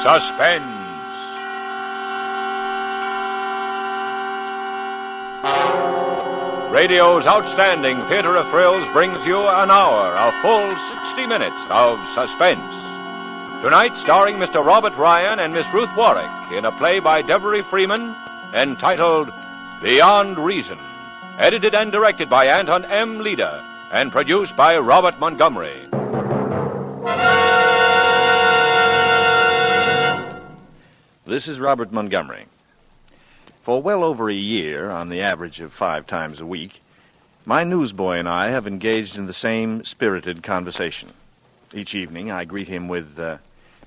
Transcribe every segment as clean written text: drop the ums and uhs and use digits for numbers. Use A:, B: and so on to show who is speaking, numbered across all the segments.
A: Suspense. Radio's outstanding theater of thrills brings you an hour, a full 60 minutes of suspense. Tonight, starring Mr. Robert Ryan and Miss Ruth Warwick in a play by Devery Freeman entitled Beyond Reason, edited and directed by Anton M. Leder and produced by Robert Montgomery.
B: This is Robert Montgomery. For well over a year, on the average of 5 times a week, my newsboy and I have engaged in the same spirited conversation. Each evening I greet him with,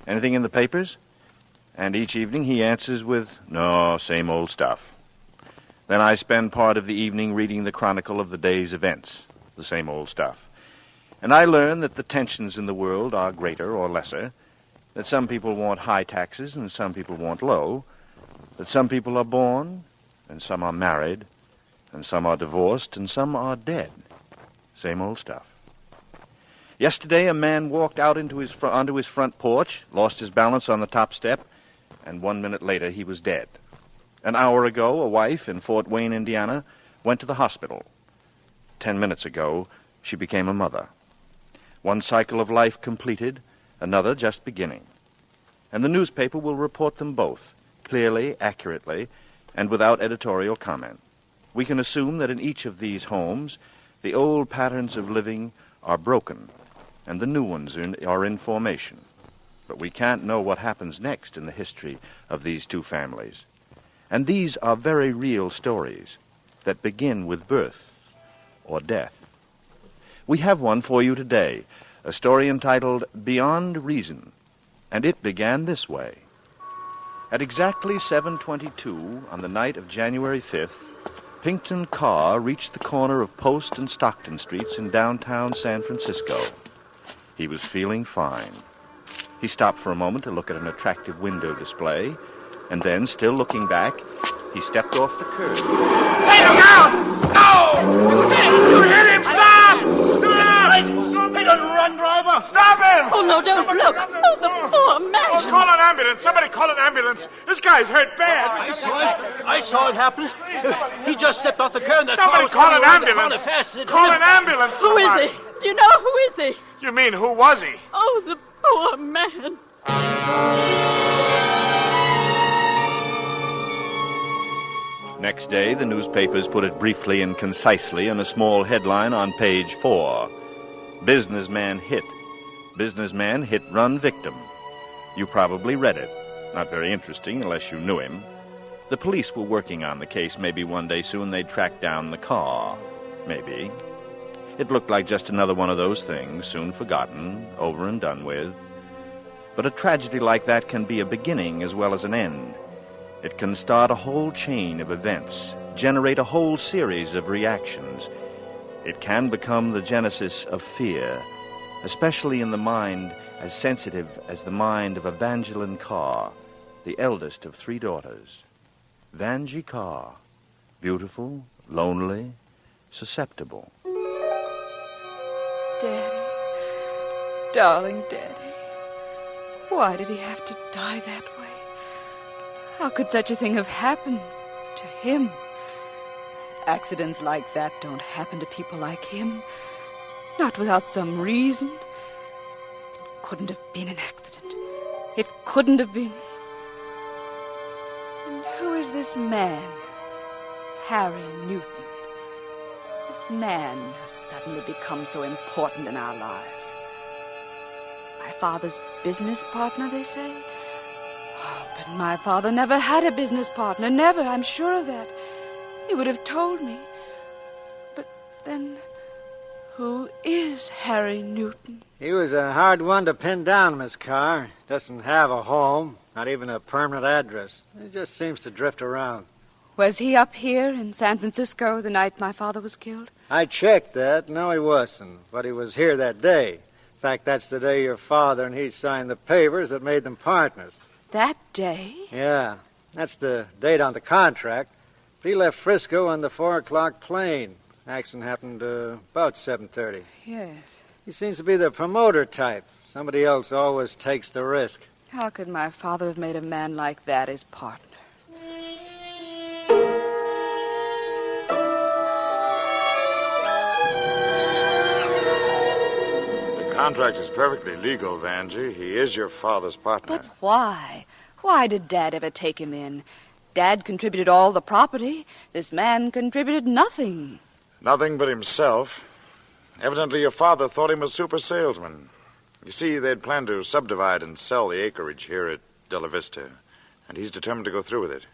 B: anything in the papers? And each evening he answers with, no, same old stuff. Then I spend part of the evening reading the chronicle of the day's events, the same old stuff. And I learn that the tensions in the world are greater or lesser, that some people want high taxes and some people want low, that some people are born and some are married, and some are divorced and some are dead. Same old stuff. Yesterday a man walked out onto his front porch, lost his balance on the top step, and 1 minute later he was dead. An hour ago, a wife in Fort Wayne, Indiana, went to the hospital. 10 minutes ago, she became a mother. One cycle of life completed, another just beginning. And the newspaper will report them both, clearly, accurately, and without editorial comment. We can assume that in each of these homes, the old patterns of living are broken, and the new ones are in formation. But we can't know what happens next in the history of these two families. And these are very real stories that begin with birth or death. We have one for you today, a story entitled Beyond Reason, and it began this way. At exactly 7:22 on the night of January 5th, Pinkton Carr reached the corner of Post and Stockton Streets in downtown San Francisco. He was feeling fine. He stopped for a moment to look at an attractive window display, and then, still looking back, he stepped off the curb.
C: Hey, look out! No! You hit him! Stop! Stop! Hey, don't run, driver! Stop him!
D: Oh, no, don't look. Oh, the poor man.
C: Oh, call an ambulance. Somebody call an ambulance. This guy's hurt bad.
E: I saw it happen. He just stepped off the curb.
C: Somebody call an ambulance. Call an ambulance.
D: Who is he? Do you know who is he?
C: You mean, who was he?
D: Oh, the poor man.
B: Next day, the newspapers put it briefly and concisely in a small headline on page 4. Businessman hit. Businessman hit run victim. You probably read it. Not very interesting unless you knew him. The police were working on the case. Maybe one day soon they'd track down the car. Maybe. It looked like just another one of those things, soon forgotten, over and done with. But a tragedy like that can be a beginning as well as an end. It can start a whole chain of events, generate a whole series of reactions. It can become the genesis of fear, especially in the mind as sensitive as the mind of Evangeline Carr, the eldest of 3 daughters. Vangie Carr, beautiful, lonely, susceptible.
F: Daddy, darling Daddy, why did he have to die that way? How could such a thing have happened to him? Accidents like that don't happen to people like him. Not without some reason. It couldn't have been an accident. It couldn't have been. And who is this man? Harry Newton. This man who suddenly becomes so important in our lives. My father's business partner, they say? Oh, but my father never had a business partner. Never, I'm sure of that. He would have told me. But then, who is Harry Newton?
G: He was a hard one to pin down, Miss Carr. Doesn't have a home, not even a permanent address. He just seems to drift around.
F: Was he up here in San Francisco the night my father was killed?
G: I checked that. No, he wasn't. But he was here that day. In fact, that's the day your father and he signed the papers that made them partners.
F: That day?
G: Yeah. That's the date on the contract. He left Frisco on the 4 o'clock plane. Accident happened about 7:30.
F: Yes.
G: He seems to be the promoter type. Somebody else always takes the risk.
F: How could my father have made a man like that his partner?
H: The contract is perfectly legal, Vanjie. He is your father's partner.
F: But why? Why did Dad ever take him in? Dad contributed all the property. This man contributed nothing.
H: Nothing but himself. Evidently, your father thought him a super salesman. You see, they'd planned to subdivide and sell the acreage here at De La Vista, and he's determined to go through with it.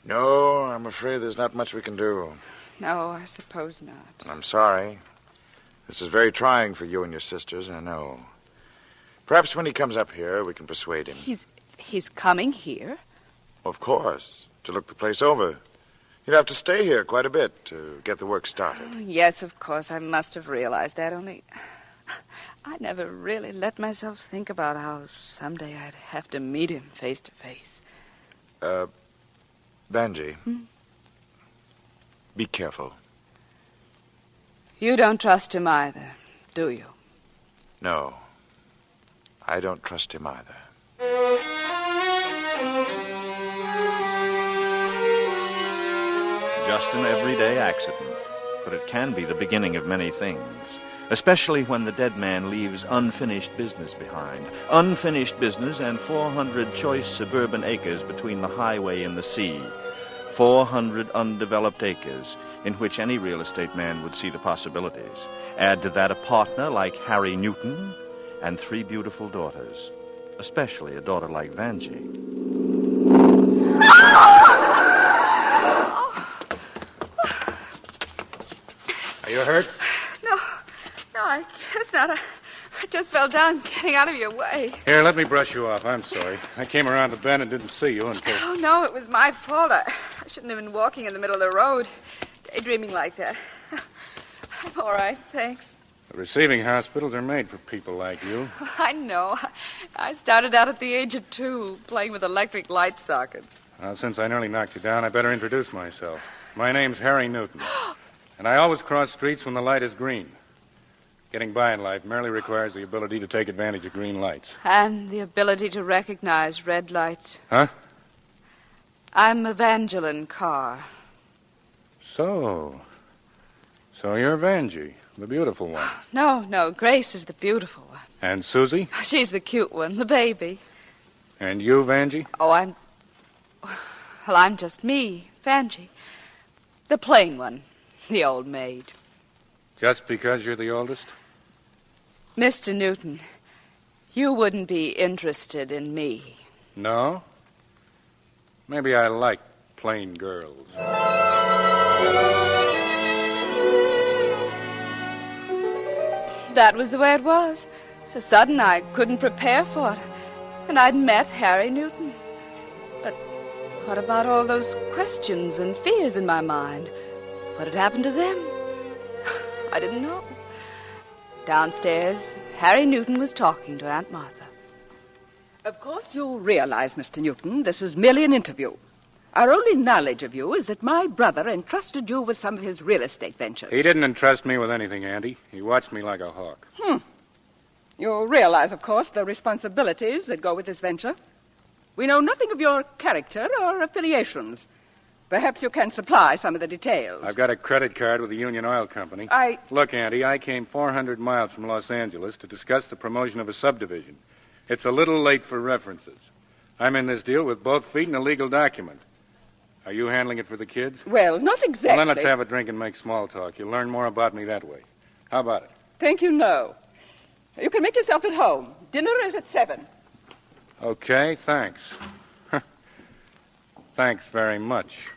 H: No, I'm afraid there's not much we can do.
F: No, I suppose not.
H: I'm sorry. This is very trying for you and your sisters, I know. Perhaps when he comes up here, we can persuade him.
F: He's coming here?
H: Of course, to look the place over. You'd have to stay here quite a bit to get the work started.
F: Oh, yes, of course, I must have realized that, only I never really let myself think about how someday I'd have to meet him face to face.
H: Vanjie, be careful.
F: You don't trust him either, do you?
H: No, I don't trust him either.
B: Just an everyday accident, but it can be the beginning of many things, especially when the dead man leaves unfinished business behind. Unfinished business and 400 choice suburban acres between the highway and the sea. 400 undeveloped acres in which any real estate man would see the possibilities. Add to that a partner like Harry Newton and 3 beautiful daughters, especially a daughter like Vanjie.
G: Are you hurt?
F: No, I guess not. I just fell down getting out of your way.
G: Here, let me brush you off. I'm sorry. I came around the bend and didn't see you until...
F: Oh, no, it was my fault. I shouldn't have been walking in the middle of the road, daydreaming like that. I'm all right, thanks.
G: The receiving hospitals are made for people like you.
F: I know. I started out at the age of 2, playing with electric light sockets.
G: Well, since I nearly knocked you down, I better introduce myself. My name's Harry Newton, and I always cross streets when the light is green. Getting by in life merely requires the ability to take advantage of green lights.
F: And the ability to recognize red lights.
G: Huh?
F: I'm Evangeline Carr.
G: So you're Vanjie, the beautiful one.
F: No, Grace is the beautiful one.
G: And Susie?
F: She's the cute one, the baby.
G: And you, Vanjie?
F: Oh, I'm just me, Vanjie. The plain one, the old maid.
G: Just because you're the oldest?
F: Mr. Newton, you wouldn't be interested in me.
G: No? Maybe I like plain girls.
F: That was the way it was. So sudden I couldn't prepare for it. And I'd met Harry Newton. But what about all those questions and fears in my mind? What had happened to them? I didn't know. Downstairs, Harry Newton was talking to Aunt Martha.
I: Of course you realize, Mr. Newton, this is merely an interview. Our only knowledge of you is that my brother entrusted you with some of his real estate ventures.
G: He didn't entrust me with anything, Andy. He watched me like a hawk.
I: You realize, of course, the responsibilities that go with this venture. We know nothing of your character or affiliations. Perhaps you can supply some of the details.
G: I've got a credit card with the Union Oil Company. Look, Andy, I came 400 miles from Los Angeles to discuss the promotion of a subdivision. It's a little late for references. I'm in this deal with both feet and a legal document. Are you handling it for the kids?
I: Well, not exactly.
G: Well, then let's have a drink and make small talk. You'll learn more about me that way. How about it?
I: Thank you, no. You can make yourself at home. Dinner is at 7.
G: Okay, thanks. Thanks very much.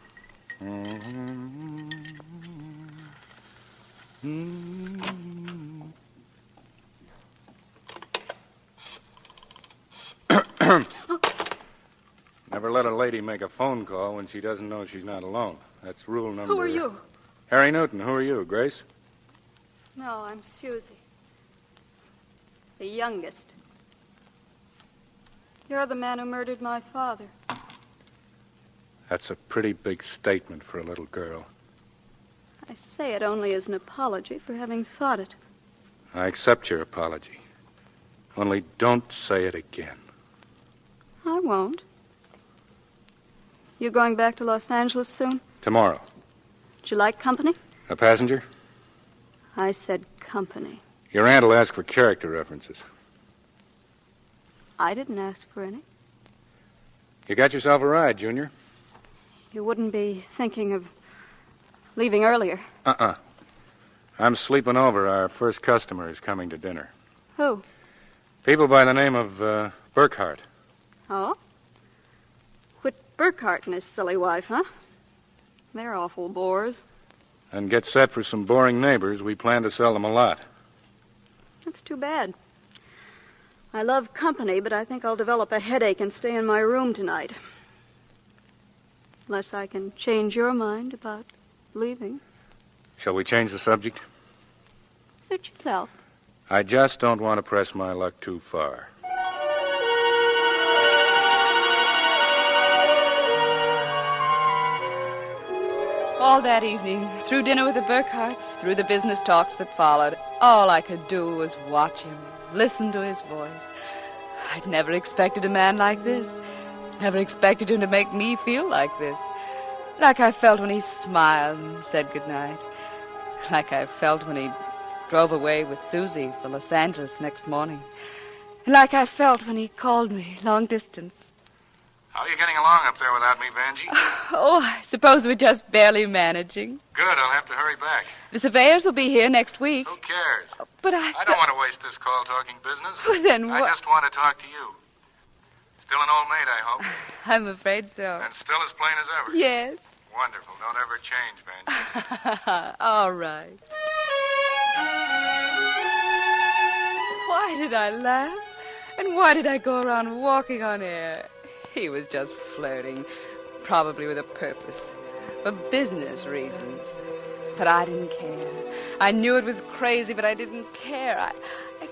G: Never let a lady make a phone call when she doesn't know she's not alone. That's rule number...
D: Who are you?
G: Harry Newton. Who are you, Grace?
D: No, I'm Susie. The youngest. You're the man who murdered my father.
G: That's a pretty big statement for a little girl.
D: I say it only as an apology for having thought it.
G: I accept your apology. Only don't say it again.
D: I won't. You going back to Los Angeles soon?
G: Tomorrow.
D: Would you like company?
G: A passenger?
D: I said company.
G: Your aunt will ask for character references.
D: I didn't ask for any.
G: You got yourself a ride, Junior.
D: You wouldn't be thinking of leaving earlier.
G: I'm sleeping over. Our first customer is coming to dinner.
D: Who?
G: People by the name of Burkhart.
D: Oh? Whit Burkhart and his silly wife, huh? They're awful bores.
G: And get set for some boring neighbors. We plan to sell them a lot.
D: That's too bad. I love company, but I think I'll develop a headache and stay in my room tonight. Unless I can change your mind about leaving.
G: Shall we change the subject?
D: Suit yourself.
G: I just don't want to press my luck too far.
F: All that evening, through dinner with the Burkharts, through the business talks that followed, all I could do was watch him, listen to his voice. I'd never expected a man like this. Never expected him to make me feel like this. Like I felt when he smiled and said goodnight. Like I felt when he drove away with Susie for Los Angeles next morning. And like I felt when he called me long distance.
G: How are you getting along up there without me, Vanjie?
F: Oh, I suppose we're just barely managing.
G: Good, I'll have to hurry back.
F: The surveyors will be here next week.
G: Who cares?
F: But
G: I don't want to waste this call talking business.
F: Well, then
G: I just want to talk to you. Still an old maid, I hope.
F: I'm afraid so.
G: And still as plain as ever.
F: Yes.
G: Wonderful. Don't ever change, Vanjie.
F: All right. Why did I laugh? And why did I go around walking on air? He was just flirting, probably with a purpose, for business reasons. But I didn't care. I knew it was crazy, but I didn't care. I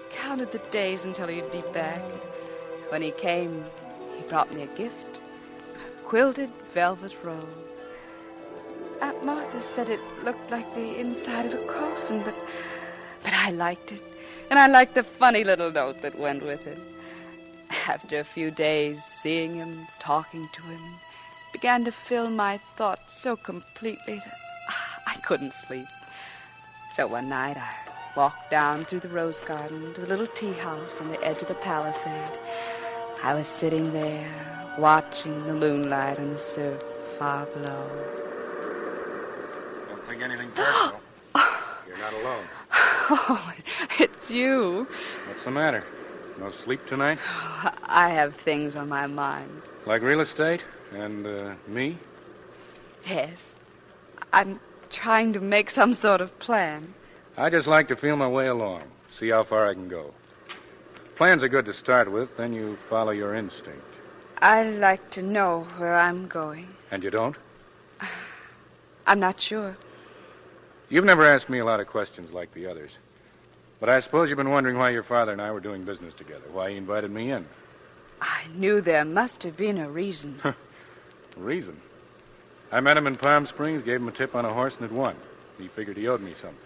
F: counted the days until he'd be back. When he came, he brought me a gift, a quilted velvet robe. Aunt Martha said it looked like the inside of a coffin, but I liked it. And I liked the funny little note that went with it. After a few days, seeing him, talking to him, began to fill my thoughts so completely that I couldn't sleep. So one night I walked down through the rose garden to the little tea house on the edge of the palisade. I was sitting there, watching the moonlight and the surf far below.
G: Don't think anything personal. You're not alone.
F: Oh, it's you.
G: What's the matter? No sleep tonight?
F: I have things on my mind.
G: Like real estate? And, me?
F: Yes. I'm trying to make some sort of plan.
G: I just like to feel my way along, see how far I can go. Plans are good to start with, then you follow your instinct.
F: I like to know where I'm going.
G: And you don't?
F: I'm not sure.
G: You've never asked me a lot of questions like the others. But I suppose you've been wondering why your father and I were doing business together, why he invited me in.
F: I knew there must have been a reason.
G: Reason? I met him in Palm Springs, gave him a tip on a horse, and it won. He figured he owed me something.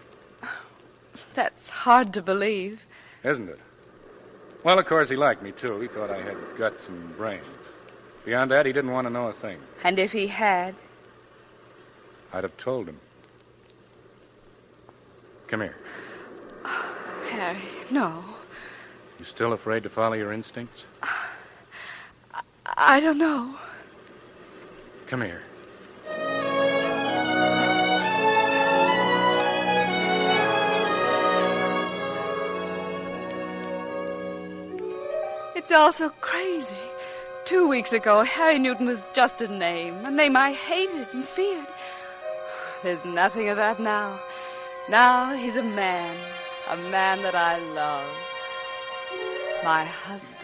F: That's hard to believe.
G: Isn't it? Well, of course, he liked me, too. He thought I had guts and brains. Beyond that, he didn't want to know a thing.
F: And if he had?
G: I'd have told him. Come here.
F: Harry, no.
G: You still afraid to follow your instincts?
F: I don't know.
G: Come here.
F: It's all so crazy. 2 weeks ago, Harry Newton was just a name I hated and feared. There's nothing of that now. Now he's a man that I love. My husband.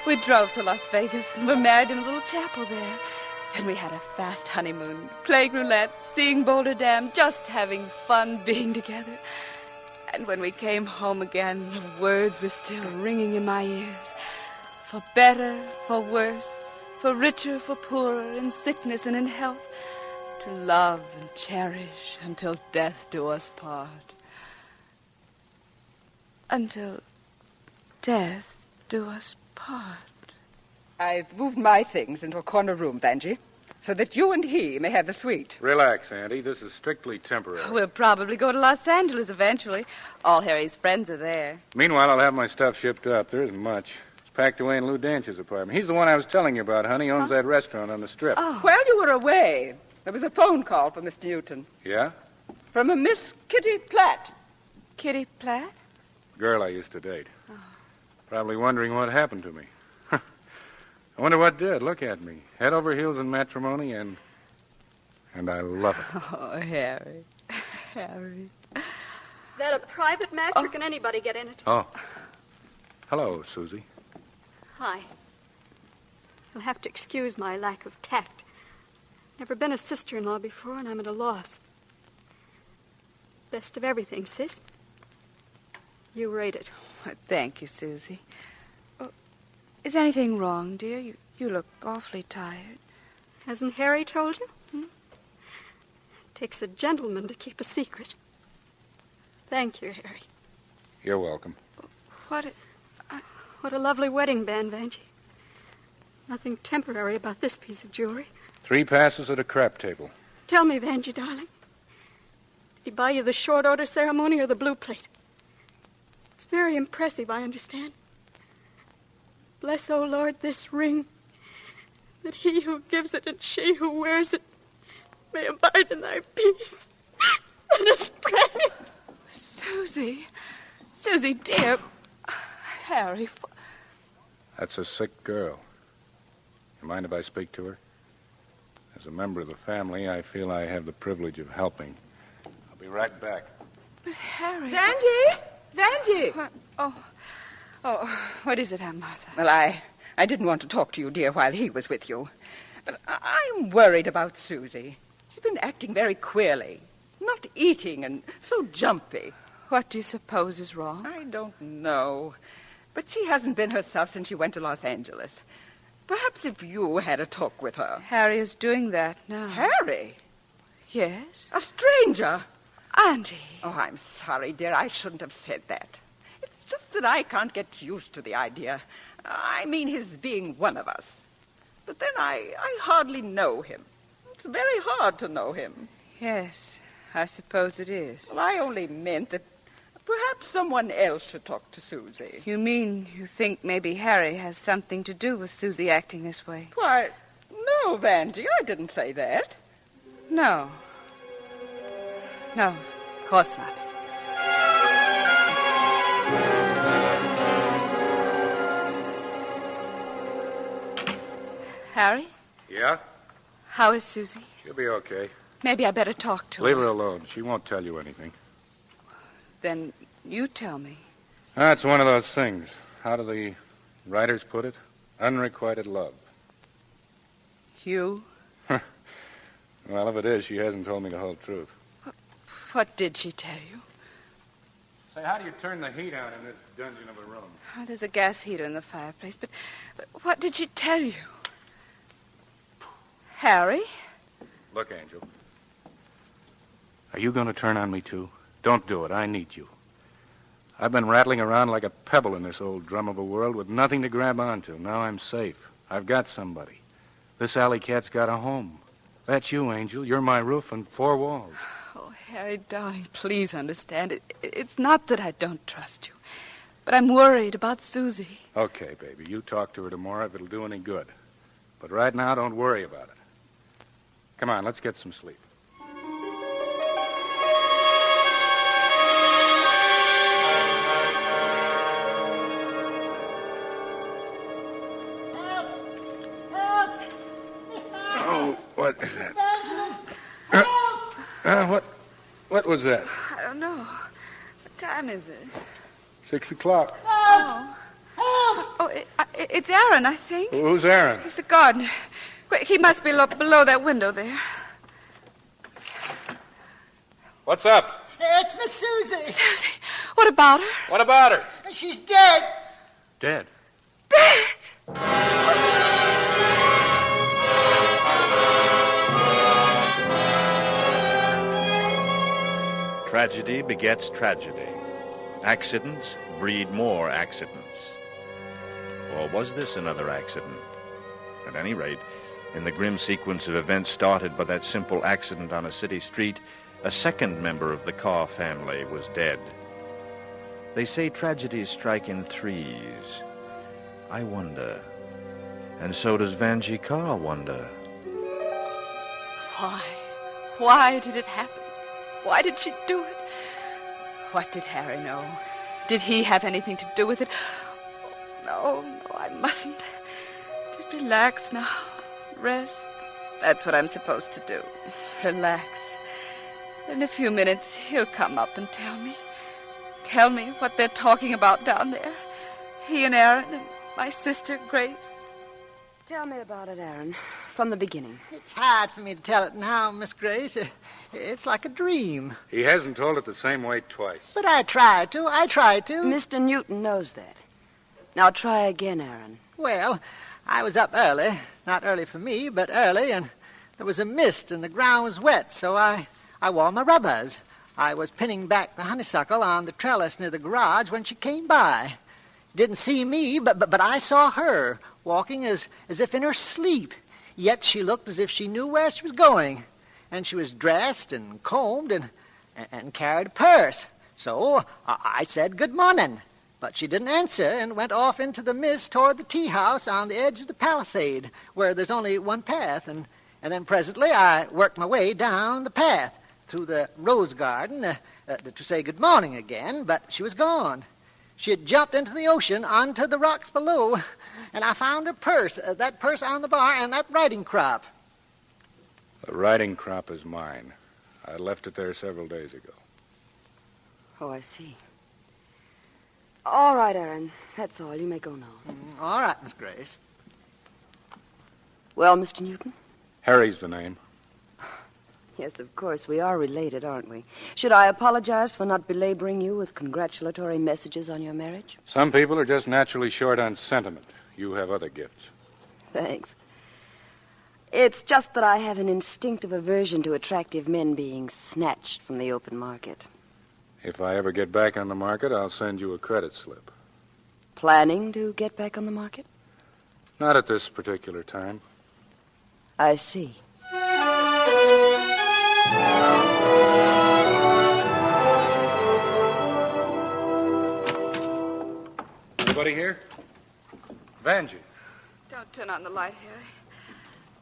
F: We drove to Las Vegas and were married in a little chapel there. Then we had a fast honeymoon, playing roulette, seeing Boulder Dam, just having fun being together. And when we came home again, the words were still ringing in my ears. For better, for worse, for richer, for poorer, in sickness and in health, to love and cherish until death do us part. Until death do us part.
I: I've moved my things into a corner room, Vanjie, so that you and he may have the suite.
G: Relax, Auntie. This is strictly temporary.
F: We'll probably go to Los Angeles eventually. All Harry's friends are there.
G: Meanwhile, I'll have my stuff shipped up. There isn't much. It's packed away in Lou Danch's apartment. He's the one I was telling you about, honey. He owns that restaurant on the Strip.
F: Oh.
I: While you were away, there was a phone call from Mr. Newton.
G: Yeah?
I: From a Miss Kitty Platt.
F: Kitty Platt?
G: Girl I used to date. Oh. Probably wondering what happened to me. I wonder what did. Look at me. Head over heels in matrimony, and I love it.
F: Oh, Harry. Harry.
D: Is that a private match, or can anybody get in it?
G: Oh. Hello, Susie.
D: Hi. You'll have to excuse my lack of tact. Never been a sister-in-law before, and I'm at a loss. Best of everything, sis. You rate it.
F: Well, thank you, Susie. Oh, is anything wrong, dear? You look awfully tired.
D: Hasn't Harry told you? Takes a gentleman to keep a secret. Thank you, Harry.
G: You're welcome.
D: What a lovely wedding band, Vanjie. Nothing temporary about this piece of jewelry.
G: 3 passes at a crap table.
D: Tell me, Vanjie, darling. Did he buy you the short order ceremony or the blue plate? It's very impressive, I understand. Bless, O Lord, this ring, that he who gives it and she who wears it may abide in thy peace. Let us pray.
F: Susie. Susie, dear. Harry.
G: That's a sick girl. You mind if I speak to her? As a member of the family, I feel I have the privilege of helping. I'll be right back.
F: But Harry...
I: Vanjie! Vanjie!
F: What? Oh, what is it, Aunt Martha?
I: Well, I didn't want to talk to you, dear, while he was with you. But I'm worried about Susie. She's been acting very queerly. Not eating and so jumpy.
F: What do you suppose is wrong?
I: I don't know. But she hasn't been herself since she went to Los Angeles. Perhaps if you had a talk with her.
F: Harry is doing that now.
I: Harry?
F: Yes?
I: A stranger?
F: Auntie.
I: Oh, I'm sorry, dear. I shouldn't have said that. It's just that I can't get used to the idea. I mean, his being one of us. But then I hardly know him. It's very hard to know him.
F: Yes, I suppose it is.
I: Well, I only meant that perhaps someone else should talk to Susie.
F: You mean you think maybe Harry has something to do with Susie acting this way?
I: Why, no, Vanjie, I didn't say that.
F: No. No, of course not. Harry?
G: Yeah?
F: How is Susie?
G: She'll be okay.
F: Maybe I better talk to her.
G: Leave her alone. She won't tell you anything.
F: Then you tell me.
G: It's one of those things. How do the writers put it? Unrequited love.
F: You?
G: Well, if it is, she hasn't told me the whole truth.
F: What did she tell you?
G: Say, how do you turn the heat on in this dungeon of a room?
F: Oh, there's a gas heater in the fireplace, but what did she tell you? Harry?
G: Look, Angel. Are you going to turn on me, too? Don't do it. I need you. I've been rattling around like a pebble in this old drum of a world with nothing to grab onto. Now I'm safe. I've got somebody. This alley cat's got a home. That's you, Angel. You're my roof and 4 walls.
F: Oh, Harry, darling, please understand. It's not that I don't trust you, but I'm worried about Susie.
G: Okay, baby. You talk to her tomorrow if it'll do any good. But right now, don't worry about it. Come on, let's get some sleep. What is that? What was that?
F: I don't know. What time is it?
G: 6 o'clock.
F: It's Aaron, I think.
G: Who's Aaron?
F: He's the gardener. Quick, he must be below that window there.
G: What's up?
J: It's Miss Susie.
F: Susie, what about her?
G: What about her?
J: She's dead.
G: Dead.
F: Dead!
B: Tragedy begets tragedy. Accidents breed more accidents. Or was this another accident? At any rate, in the grim sequence of events started by that simple accident on a city street, a second member of the Carr family was dead. They say tragedies strike in threes. I wonder. And so does Vanjie Carr wonder.
F: Why? Why did it happen? Why did she do it? What did Harry know? Did he have anything to do with it? No, I mustn't. Just relax now. Rest. That's what I'm supposed to do. Relax. In a few minutes, he'll come up and tell me. Tell me what they're talking about down there. He and Aaron and my sister, Grace.
K: Tell me about it, Aaron, from the beginning.
J: It's hard for me to tell it now, Miss Grace. It's like a dream.
G: He hasn't told it the same way twice.
J: But I tried to.
K: Mr. Newton knows that. Now try again, Aaron.
J: Well, I was up early. Not early for me, but early, and there was a mist and the ground was wet, so I wore my rubbers. I was pinning back the honeysuckle on the trellis near the garage when she came by. Didn't see me, but I saw her, walking as if in her sleep. Yet she looked as if she knew where she was going. And she was dressed and combed and carried a purse. So I said good morning. But she didn't answer and went off into the mist toward the tea house on the edge of the palisade, where there's only one path. And then presently I worked my way down the path through the rose garden to say good morning again, but she was gone. She had jumped into the ocean onto the rocks below, and I found her purse, that purse on the bar, and that riding crop.
G: The riding crop is mine. I left it there several days ago.
K: Oh, I see. All right, Aaron. That's all. You may go now.
J: All right, Miss Grace.
K: Well, Mr. Newton?
G: Harry's the name.
K: Yes, of course. We are related, aren't we? Should I apologize for not belaboring you with congratulatory messages on your marriage?
G: Some people are just naturally short on sentiment. You have other gifts.
K: Thanks. It's just that I have an instinctive aversion to attractive men being snatched from the open market.
G: If I ever get back on the market, I'll send you a credit slip.
K: Planning to get back on the market?
G: Not at this particular time.
K: I see.
G: Anybody here? Vanjie.
F: Don't turn on the light, Harry.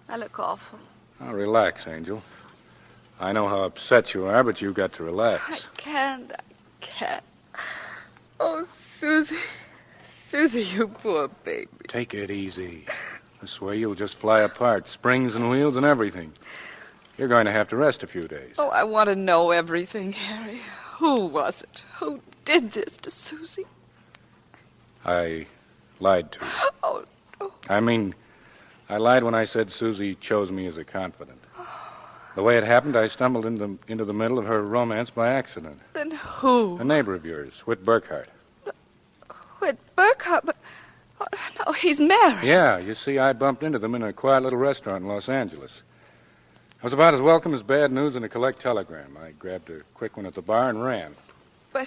F: I look awful.
G: Now, relax, Angel. I know how upset you are, but you've got to relax.
F: I can't. Oh, Susie. Susie, you poor baby.
G: Take it easy. This way you'll just fly apart, springs and wheels and everything. You're going to have to rest a few days.
F: Oh, I want to know everything, Harry. Who was it? Who did this to Susie?
G: I lied to you.
F: Oh, no.
G: I lied when I said Susie chose me as a confidant. The way it happened, I stumbled into the middle of her romance by accident.
F: Then who?
G: A neighbor of yours, Whit Burkhart.
F: Whit Burkhart? But, oh, no, he's married.
G: Yeah, you see, I bumped into them in a quiet little restaurant in Los Angeles. I was about as welcome as bad news in a collect telegram. I grabbed a quick one at the bar and ran.
F: But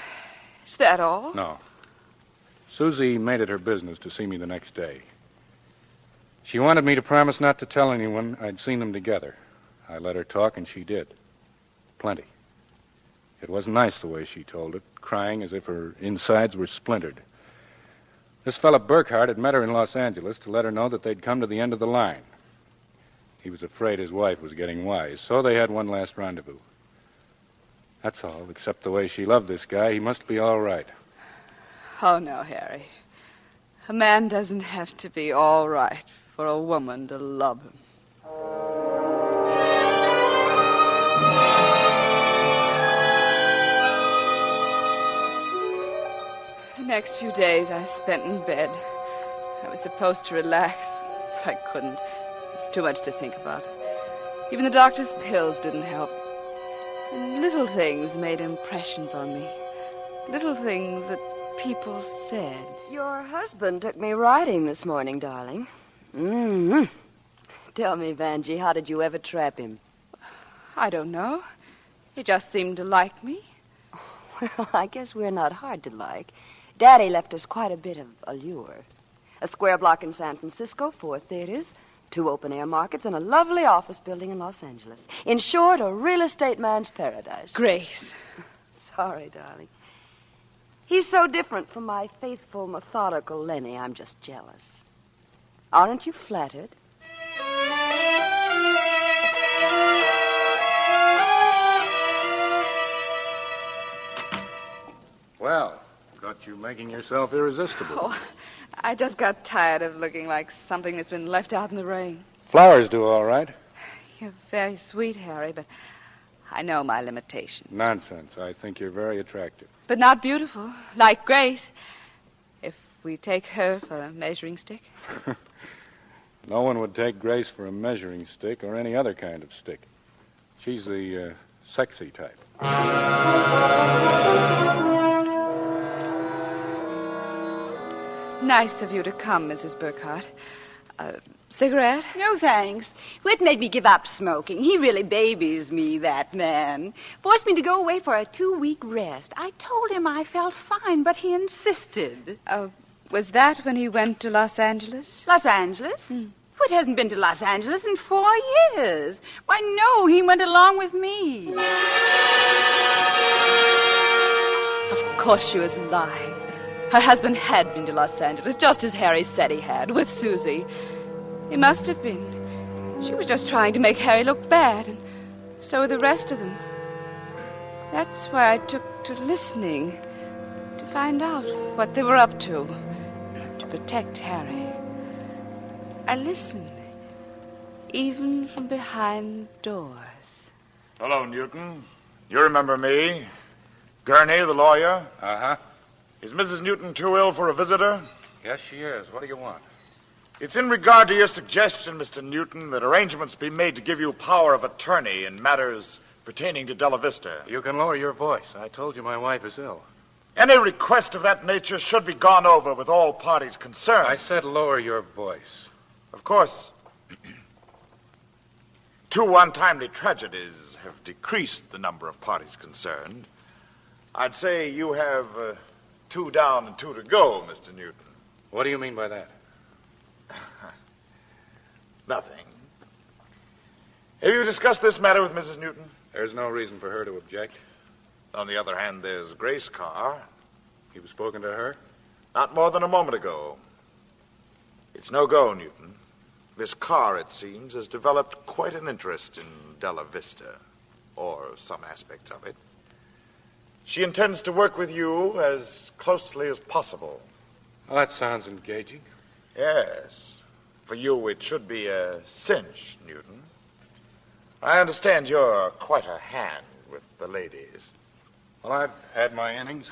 F: is that all?
G: No. Susie made it her business to see me the next day. She wanted me to promise not to tell anyone I'd seen them together. I let her talk, and she did. Plenty. It wasn't nice the way she told it, crying as if her insides were splintered. This fellow Burkhart had met her in Los Angeles to let her know that they'd come to the end of the line. He was afraid his wife was getting wise, so they had one last rendezvous. That's all, except the way she loved this guy. He must be all right.
F: Oh, no, Harry. A man doesn't have to be all right for a woman to love him. The next few days I spent in bed. I was supposed to relax. I couldn't. It was too much to think about. Even the doctor's pills didn't help. And little things made impressions on me. Little things that people said.
K: Your husband took me riding this morning, darling. Mm-hmm. Tell me, Vanjie, how did you ever trap him?
F: I don't know. He just seemed to like me.
K: Well, I guess we're not hard to like. Daddy left us quite a bit of allure. A square block in San Francisco, 4 theaters, 2 open-air markets, and a lovely office building in Los Angeles. In short, a real estate man's paradise.
F: Grace.
K: Sorry, darling. He's so different from my faithful, methodical Lenny, I'm just jealous. Aren't you flattered?
G: Well, got you making yourself irresistible.
F: Oh, I just got tired of looking like something that's been left out in the rain.
G: Flowers do all right.
F: You're very sweet, Harry, but I know my limitations.
G: Nonsense. I think you're very attractive.
F: But not beautiful, like Grace. If we take her for a measuring stick.
G: No one would take Grace for a measuring stick or any other kind of stick. She's the sexy type.
F: Nice of you to come, Mrs. Burkhardt. Cigarette?
L: No, thanks. Whit made me give up smoking. He really babies me, that man. Forced me to go away for a 2-week rest. I told him I felt fine, but he insisted.
F: Was that when he went to Los Angeles?
L: Los Angeles? Whit hasn't been to Los Angeles in 4 years. Why, no, he went along with me.
F: Of course she was lying. Her husband had been to Los Angeles, just as Harry said he had, with Susie. He must have been. She was just trying to make Harry look bad, and so were the rest of them. That's why I took to listening, to find out what they were up to protect Harry. I listened, even from behind doors.
H: Hello, Newton. You remember me? Gurney, the lawyer?
G: Uh-huh.
H: Is Mrs. Newton too ill for a visitor?
G: Yes, she is. What do you want?
H: It's in regard to your suggestion, Mr. Newton, that arrangements be made to give you power of attorney in matters pertaining to Della Vista.
G: You can lower your voice. I told you my wife is ill.
H: Any request of that nature should be gone over with all parties concerned.
G: I said lower your voice.
H: Of course, 2 untimely tragedies have decreased the number of parties concerned. I'd say you have 2 down and 2 to go, Mr. Newton.
G: What do you mean by that?
H: Nothing. Have you discussed this matter with Mrs. Newton?
G: There's no reason for her to object.
H: On the other hand, there's Grace Carr.
G: You've spoken to her?
H: Not more than a moment ago. It's no go, Newton. Miss Carr, it seems, has developed quite an interest in Della Vista, or some aspects of it. She intends to work with you as closely as possible.
G: Well, that sounds engaging.
H: Yes. For you, it should be a cinch, Newton. I understand you're quite a hand with the ladies.
G: Well, I've had my innings.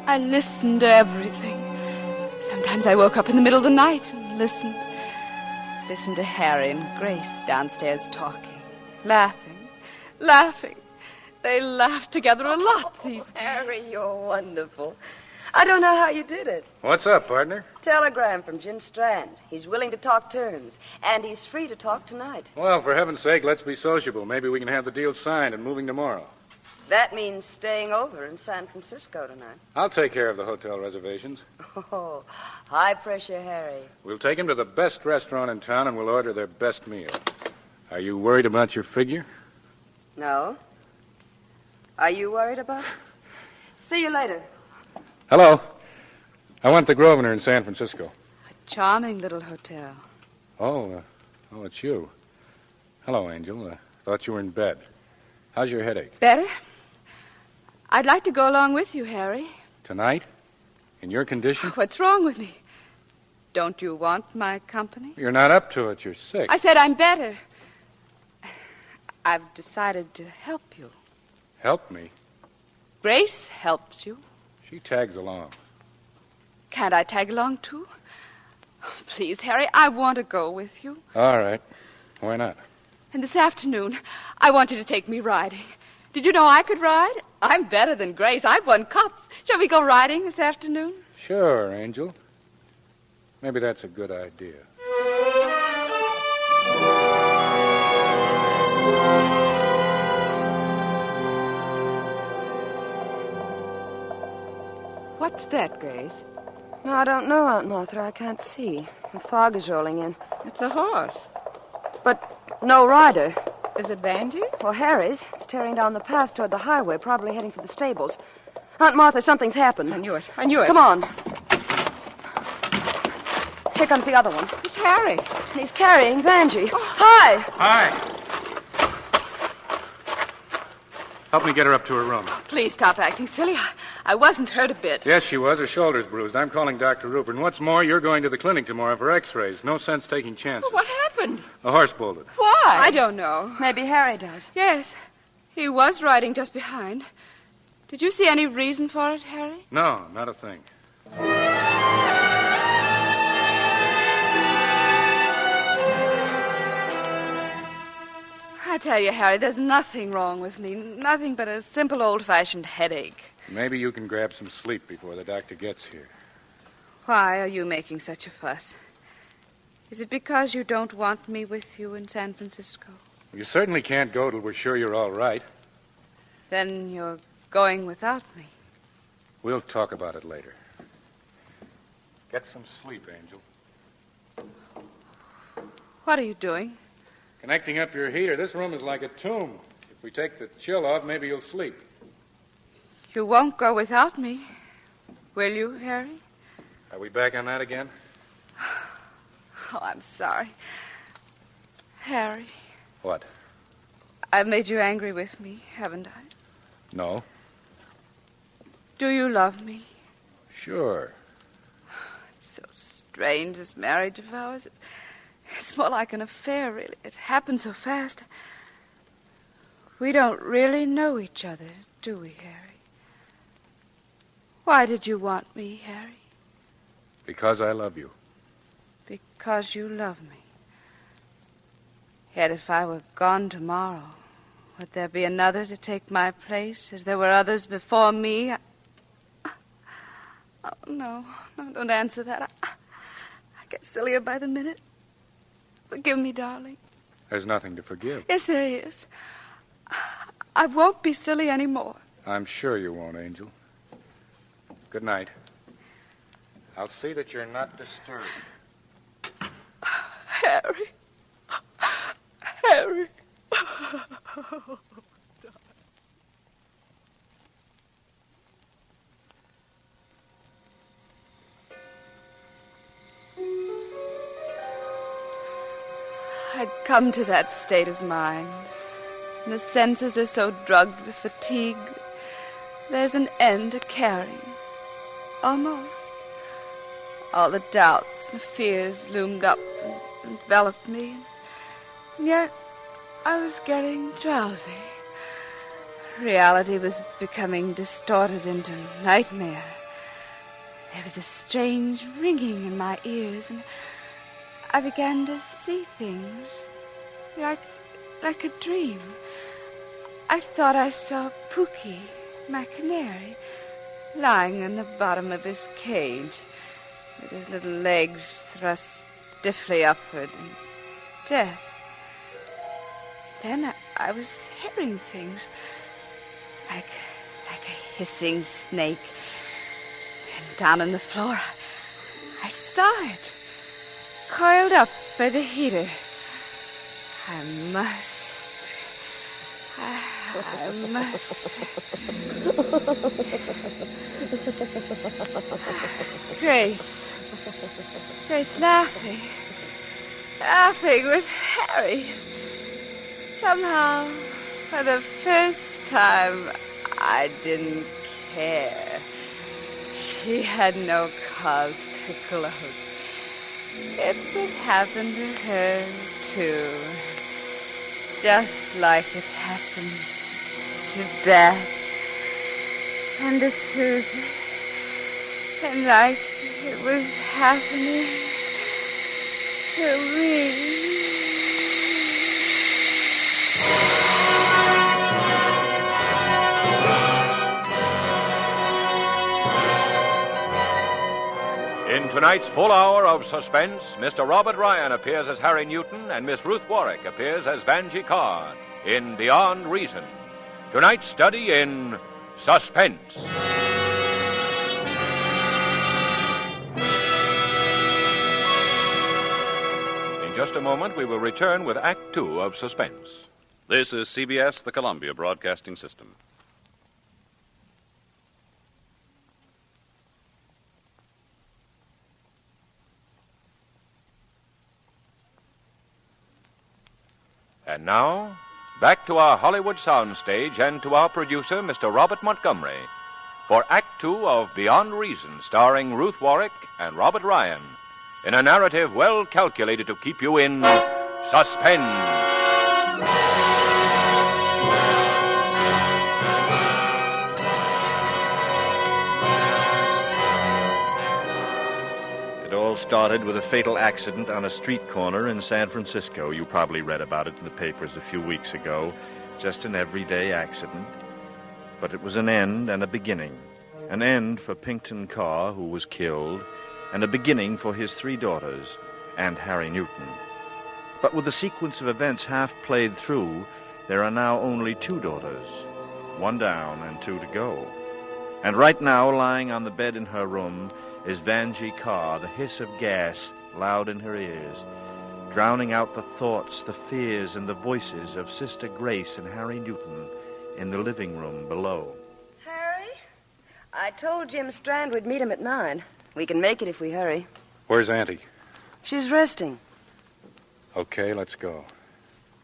F: I listened to everything. Sometimes I woke up in the middle of the night and listened. Listened to Harry and Grace downstairs talking, laughing. They laugh together a lot these days.
K: Harry, you're wonderful. I don't know how you did it.
G: What's up, partner?
K: Telegram from Jim Strand. He's willing to talk terms, and he's free to talk tonight.
G: Well, for heaven's sake, let's be sociable. Maybe we can have the deal signed and moving tomorrow.
K: That means staying over in San Francisco tonight.
G: I'll take care of the hotel reservations.
K: Oh, high pressure, Harry.
G: We'll take him to the best restaurant in town, and we'll order their best meal. Are you worried about your figure?
K: No. Are you worried about it? See you later.
G: Hello. I want the Grosvenor in San Francisco.
F: A charming little hotel.
G: Oh, it's you. Hello, Angel. Thought you were in bed. How's your headache?
F: Better? I'd like to go along with you, Harry.
G: Tonight? In your condition?
F: What's wrong with me? Don't you want my company?
G: You're not up to it. You're sick.
F: I said I'm better. I've decided to help you.
G: Help me?
F: Grace helps you.
G: She tags along.
F: Can't I tag along, too? Please, Harry, I want to go with you.
G: All right. Why not?
F: And this afternoon, I want you to take me riding. Did you know I could ride? I'm better than Grace. I've won cups. Shall we go riding this afternoon?
G: Sure, Angel. Maybe that's a good idea.
I: What's that, Grace?
K: No, I don't know, Aunt Martha. I can't see. The fog is rolling in.
I: It's a horse.
K: But no rider.
I: Is it Vanjie's?
K: Well, Harry's. It's tearing down the path toward the highway, probably heading for the stables. Aunt Martha, something's happened.
I: I knew it. I knew it.
K: Come on. Here comes the other one.
I: It's Harry.
K: He's carrying Vanjie. Oh. Hi!
G: Hi. Help me get her up to her room.
L: Please stop acting silly. I wasn't hurt a bit.
G: Yes, she was. Her shoulder's bruised. I'm calling Dr. Rupert. And what's more, you're going to the clinic tomorrow for x-rays. No sense taking chances.
I: What happened?
G: A horse bolted.
I: Why?
L: I don't know.
K: Maybe Harry does.
L: Yes. He was riding just behind. Did you see any reason for it, Harry?
G: No, not a thing.
L: I tell you, Harry, there's nothing wrong with me. Nothing but a simple old-fashioned headache.
G: Maybe you can grab some sleep before the doctor gets here.
L: Why are you making such a fuss? Is it because you don't want me with you in San Francisco?
G: You certainly can't go till we're sure you're all right.
L: Then you're going without me.
G: We'll talk about it later. Get some sleep, Angel.
L: What are you doing?
G: Connecting up your heater. This room is like a tomb. If we take the chill off, maybe you'll sleep.
L: You won't go without me, will you, Harry?
G: Are we back on that again?
L: Oh, I'm sorry. Harry.
G: What?
L: I've made you angry with me, haven't I?
G: No.
L: Do you love me?
G: Sure.
L: It's so strange, this marriage of ours. It's more like an affair, really. It happened so fast. We don't really know each other, do we, Harry? Why did you want me, Harry?
G: Because I love you.
L: Because you love me. Yet if I were gone tomorrow, would there be another to take my place, as there were others before me? Oh, no, don't answer that. I get sillier by the minute. Forgive me, darling.
G: There's nothing to forgive.
L: Yes, there is. I won't be silly anymore.
G: I'm sure you won't, Angel. Good night. I'll see that you're not disturbed.
L: Harry. Harry. I'd come to that state of mind. And the senses are so drugged with fatigue, there's an end to caring. Almost. All the doubts, the fears loomed up and enveloped me. And yet, I was getting drowsy. Reality was becoming distorted into nightmare. There was a strange ringing in my ears, and I began to see things like a dream. I thought I saw Pookie, my canary, lying in the bottom of his cage, with his little legs thrust stiffly upward in death. Then I was hearing things like a hissing snake. And down on the floor, I saw it, coiled up by the heater. I must. Grace laughing with Harry. Somehow, for the first time, I didn't care. She had no cause to gloat. It would happen to her, too. Just like it happened to Beth and to Susan. And like it was happening to me.
A: In tonight's full hour of suspense, Mr. Robert Ryan appears as Harry Newton and Miss Ruth Warwick appears as Vanjie Carr in Beyond Reason. Tonight's study in suspense. just a moment, we will return with Act Two of Suspense.
M: This is CBS, the Columbia Broadcasting System.
A: And now, back to our Hollywood soundstage and to our producer, Mr. Robert Montgomery, for Act Two of Beyond Reason, starring Ruth Warrick and Robert Ryan, in a narrative well calculated to keep you in suspense.
B: It all started with a fatal accident on a street corner in San Francisco. You probably read about it in the papers a few weeks ago. Just an everyday accident. But it was an end and a beginning. An end for Pinkton Carr, who was killed, and a beginning for his 3 daughters and Harry Newton. But with the sequence of events half played through, there are now only 2 daughters. 1 down and 2 to go. And right now, lying on the bed in her room, is Vanjie Carr, the hiss of gas loud in her ears, drowning out the thoughts, the fears, and the voices of Sister Grace and Harry Newton in the living room below.
K: Harry, I told Jim Strand we'd meet him at 9. We can make it if we hurry.
G: Where's Auntie?
K: She's resting.
G: Okay, let's go.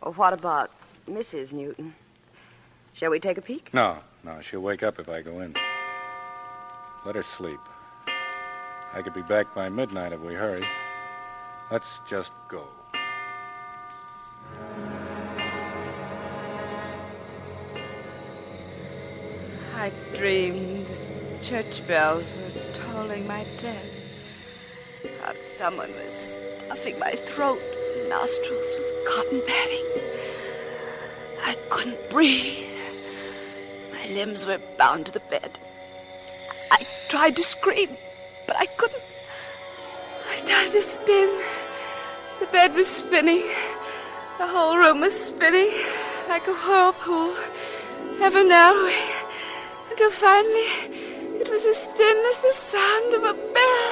K: Well, what about Mrs. Newton? Shall we take a peek?
G: No, she'll wake up if I go in. Let her sleep. I could be back by midnight if we hurry. Let's just go.
L: I dreamed that church bells were tolling my death. How someone was stuffing my throat and nostrils with cotton padding. I couldn't breathe. My limbs were bound to the bed. I tried to scream, but I couldn't. I started to spin. The bed was spinning. The whole room was spinning like a whirlpool, ever narrowing, until finally it was as thin as the sound of a bell.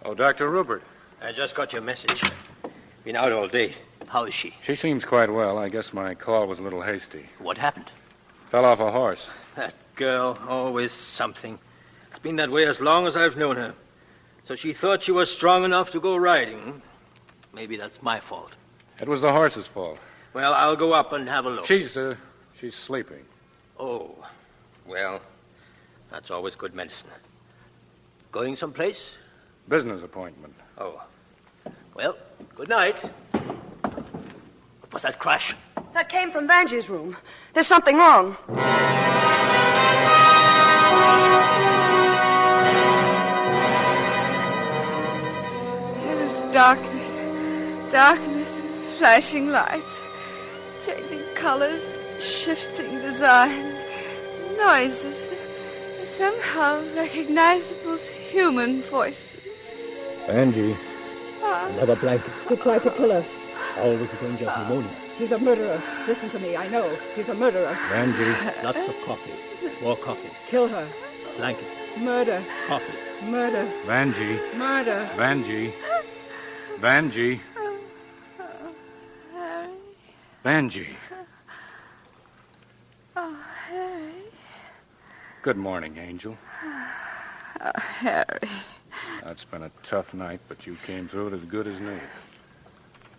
G: Oh, Dr. Rupert.
E: I just got your message. Been out all day. How is she?
G: She seems quite well. I guess my call was a little hasty.
E: What happened?
G: Fell off a horse.
E: That girl, always something. It's been that way as long as I've known her. So she thought she was strong enough to go riding. Maybe that's my fault.
G: It was the horse's fault.
E: Well, I'll go up and have a look.
G: She's sleeping.
E: Oh, well, that's always good medicine. Going someplace?
G: Business appointment.
E: Oh. Well, good night. What was that crash?
K: That came from Vanjie's room. There's something wrong.
L: It was darkness, darkness, and flashing lights, changing colors, shifting designs, noises that are somehow recognizable as human voices.
N: Angie, another blanket.
O: They tried to kill her.
N: Always a danger of pneumonia.
O: He's a murderer. Listen to me. I know. He's a murderer.
N: Angie, lots of coffee. More coffee.
O: Kill her.
N: Blanket.
O: Murder.
N: Coffee.
O: Murder.
G: Vanjie.
O: Murder.
G: Vanjie. Vanjie.
L: Harry.
G: Vanjie.
L: Oh, Harry.
G: Good morning, Angel.
L: Oh, Harry.
G: It's been a tough night, but you came through it as good as new.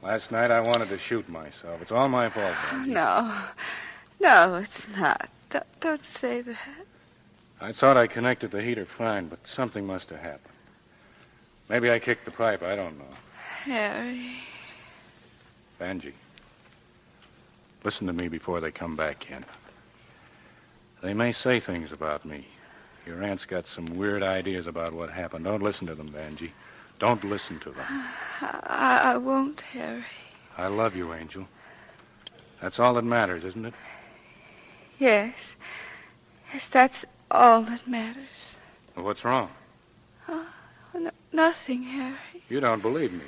G: Last night I wanted to shoot myself. It's all my fault, Vanjie.
L: No, it's not. Don't say that.
G: I thought I connected the heater fine, but something must have happened. Maybe I kicked the pipe. I don't know.
L: Harry.
G: Vanjie, listen to me before they come back in. They may say things about me. Your aunt's got some weird ideas about what happened. Don't listen to them, Vanjie. Don't listen to them.
L: I won't, Harry.
G: I love you, Angel. That's all that matters, isn't it?
L: Yes. Yes, that's all that matters.
G: Well, what's wrong?
L: Nothing, Harry.
G: You don't believe me.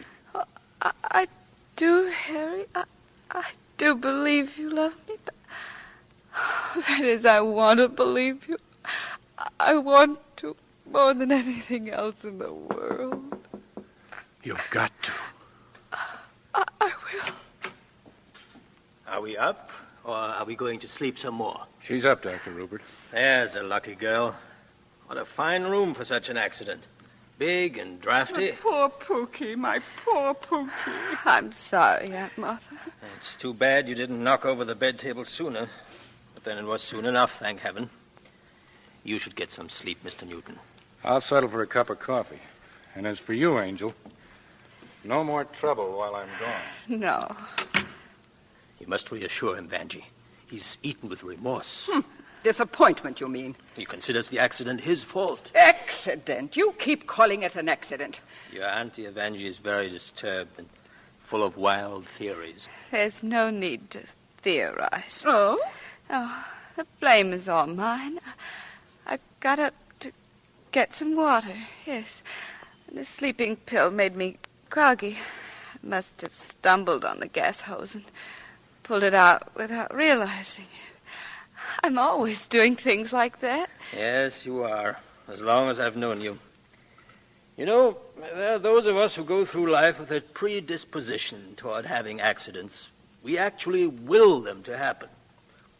L: I do, Harry. I do believe you love me, but... that is, I want to believe you. I want to
F: more than anything else in the world.
G: You've got to.
F: I will.
E: Are we up, or are we going to sleep some more?
G: She's up, Dr. Rupert.
E: There's a lucky girl. What a fine room for such an accident. Big and drafty.
F: My poor Pookie, my poor Pookie. I'm sorry, Aunt Martha.
E: It's too bad you didn't knock over the bed table sooner. But then it was soon enough, thank heaven. You should get some sleep, Mr. Newton.
G: I'll settle for a cup of coffee. And as for you, Angel, no more trouble while I'm gone.
F: No.
E: You must reassure him, Vanjie. He's eaten with remorse.
I: Disappointment, you mean?
E: He considers the accident his fault.
I: Accident? You keep calling it an accident.
E: Your Auntie Vanjie is very disturbed and full of wild theories.
L: There's no need to theorize.
I: Oh?
L: Oh, the blame is all mine. I got up to get some water, yes. The sleeping pill made me groggy. I must have stumbled on the gas hose and pulled it out without realizing it. I'm always doing things like that.
E: Yes, you are, as long as I've known you. You know, there are those of us who go through life with a predisposition toward having accidents. We actually will them to happen.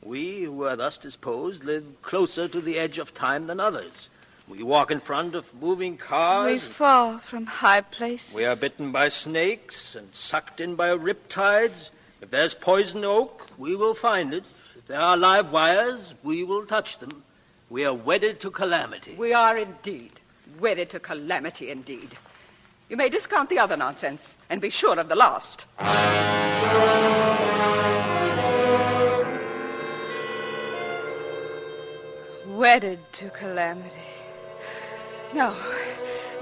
E: We, who are thus disposed, live closer to the edge of time than others. We walk in front of moving cars.
L: We fall from high places.
E: We are bitten by snakes and sucked in by riptides. If there's poison oak, we will find it. If there are live wires, we will touch them. We are wedded to calamity.
I: We are indeed. Wedded to calamity indeed. You may discount the other nonsense and be sure of the last.
L: Wedded to calamity. No,